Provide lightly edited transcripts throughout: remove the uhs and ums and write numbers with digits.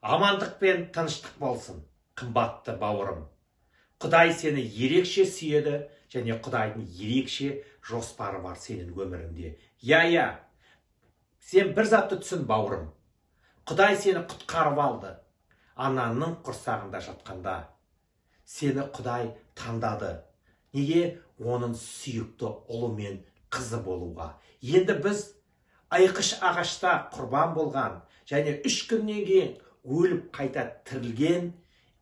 Амандық пен тыныштық болсын, қымбатты бауырым. Құдай сені ерекше сүйеді, және Құдайдың ерекше жоспары бар сенің өміріңде. Я, сен бір затты түсін, бауырым. Құдай сені құтқарып алды. Анаңның құрсағында жатқанда. Сені Құдай таңдады. Неге? Оның сүйікті ұлы мен қызы болуға. Енді біз айқыш ағашта құрбан болған, және 3 күннен кейін өліп қайта тірілген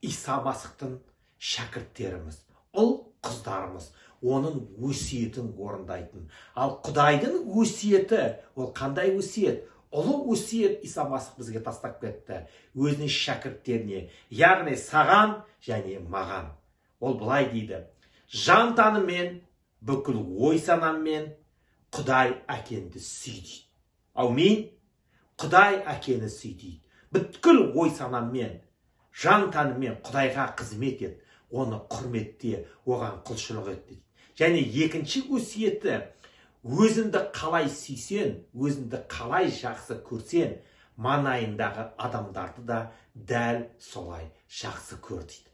Иса Масихтың шәкірттеріміз, ұл қыздарымыз, оның өсиетін орындайтын. Ал Құдайдың өсиеті, ол қандай өсиет? Ұлы өсиет Иса Масих бізге тастап кетті, өзінің шәкірттеріне, яғни саған және маған. Ол былай дейді: жан тәніммен, бүкіл ой санаммен Құдай әкеңді сүйді. Аумин. Құдай әкені сүйді. Бүткіл ой санаммен, жан тәніммен Құдайға қызмет ет, оны құрметте, оған құлшылық ет. Және екінші өсиеті: өзіңді қалай сүйсен, өзіңді қалай жақсы көрсен, маңайындағы адамдарды да дәл солай жақсы көр дейді.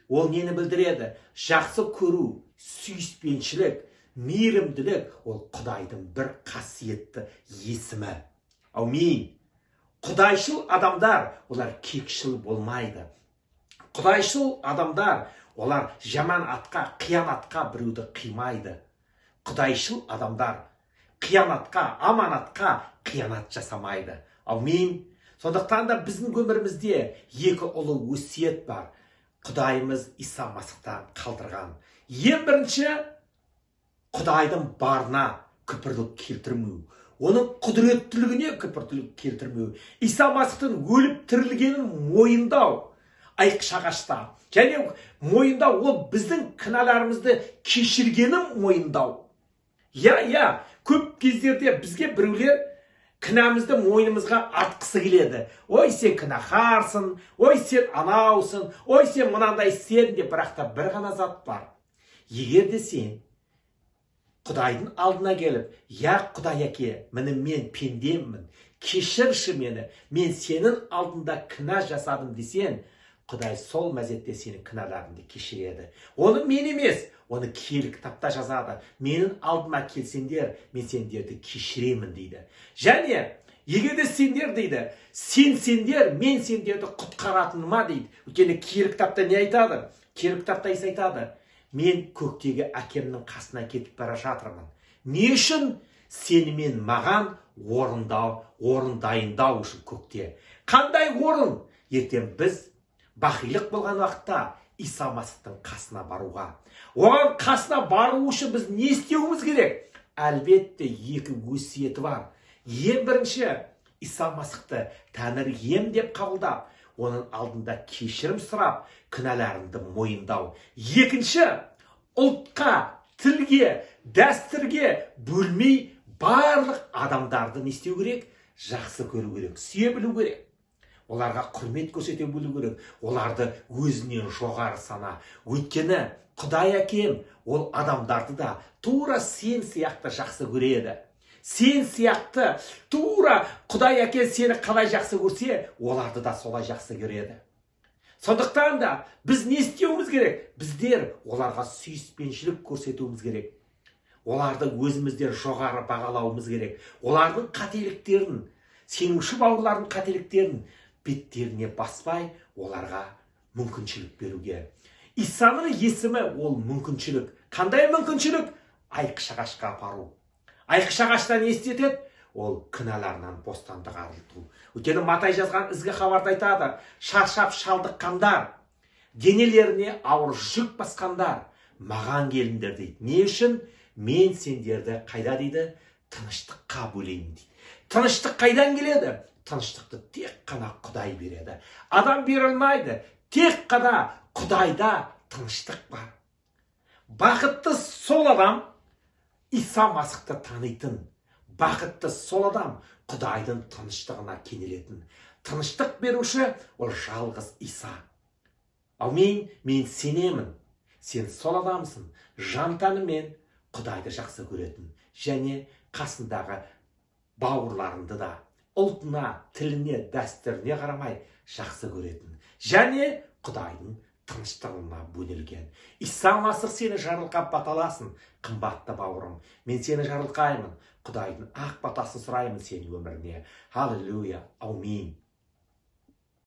Ол нені білдіреді? Жақсы көру, сүйіспеншілік, мейірімділік, ол Құдайдың бір қасиетті есімі. Аумин. Құдайшыл адамдар, олар кекшіл болмайды. Құдайшыл адамдар, олар жаман атқа, қиянатқа біреуді қимайды. Құдайшыл адамдар қиянатқа, аманатқа қиянат жасамайды. Аумин. Сондықтан да біздің өмірімізде екі ұлы өсиет бар. Құдайымыз Иса Масихтан қалдырған. Ең бірінші, Құдайдың барына күпірлік келтірмеу. Оның құдіреттілігіне күпірлік келтірмеу. Иса Масихтың өліп тірілгенін мойындау. Айқыш ағашта. Және мойындау, ол біздің кінәларымызды кешіргенін мойындау. Я, көп кездерде бізге біреулер кінәмізді мойнымызға артқысы келеді. Ой, сен кінәһарсың, ой, сен анаусың, ой, сен мынандай сен деп, бірақ та бір ғана зат бар. Егер де сен Құдайдың алдына келіп, я Құдай әке, мен пендеммін, кешірші мені, мен сенің алдында кінә жасадым десен, Құдай сол мезетте сенің кінәларыңды кешіреді. Оны мен емес, оны киелі кітапта жазады. Менің алдыма келсеңдер, мен сендерді кешіремін дейді. Және егер де сендер дейді, сендер, мен сендерді құтқаратыныма дейді. Өйткені киелі кітапта не айтады? Киелі кітапта Иса айтады: мен көктегі әкемнің қасына кетіп бара жатырмын. Не үшін? Сені мен маған орындайындау үшін көкте. Қандай орын? Ертең біз бақилық болған уақытта Иса Масихтың қасына баруға. Оған қасына бару үшін біз не істеуіміз керек? Әлбетте екі өсиеті бар. Ең бірінші, Иса Масихты Тәңір ием деп қабылдап, оның алдында кешірім сұрап, кінәларыңды мойындау. Екінші, ұлтқа, тілге, дәстүрге бөлмей барлық адамдарды не істеу керек? Жақсы көру керек, сүйе білу керек. Оларға құрмет көрсете білу керек. Оларды өзінен жоғары сана. Өйткені Құдай әкем, ол адамдарды да тура сен сияқты жақсы көреді. Сен сияқты тура Құдай әке сені қалай жақсы көрсе, оларды да солай жақсы көреді. Сондықтан да біз не істеуіміз керек? Біздер оларға сүйіспеншілік көрсетуіміз керек. Оларды өзімізден жоғары бағалауымыз керек. Олардың қателіктерін, сенуші бауырлардың қателіктерін беттеріне баспай, оларға мүмкіншілік беруге. Исаның есімі ол мүмкіншілік. Қандай мүмкіншілік? Айқыш ағашқа апару. Айқыш ағашта не істетеді? Ол кінәларынан бостандық арылту. Өйткені Матай жазған ізгі хабарда айтады: шаршап шалдыққандар, денелеріне ауыр жүк басқандар, маған келіңдер дейді. Не үшін? Мен сендерді қайда дейді? Тыныштыққа бөлеймін дейді. Тыныштық қайдан келеді? Тыныштықты тек қана Құдай береді. Адам бере алмайды. Тек қана Құдайда тыныштық бар. Бақытты сол адам, Иса Масихты танитын. Бақытты сол адам, Құдайдың тыныштығына кенелетін. Тыныштық беруші ол жалғыз Иса. Аумин. Мен сенемін. Сен сол адамсың. Жан тәніңмен Құдайды жақсы көретін. Және қасындағы бауырларыңды да, ұлтына, тіліне, дәстүріне қарамай жақсы көретін және Құдайдың тыныштығына бөлелген. Иса Масих сені жарылқап баталасын, қымбатты бауырым. Мен сені жарылқаймын. Құдайдың ақ батасын сұраймын сенің өміріне. Аллилуйя. Аумин.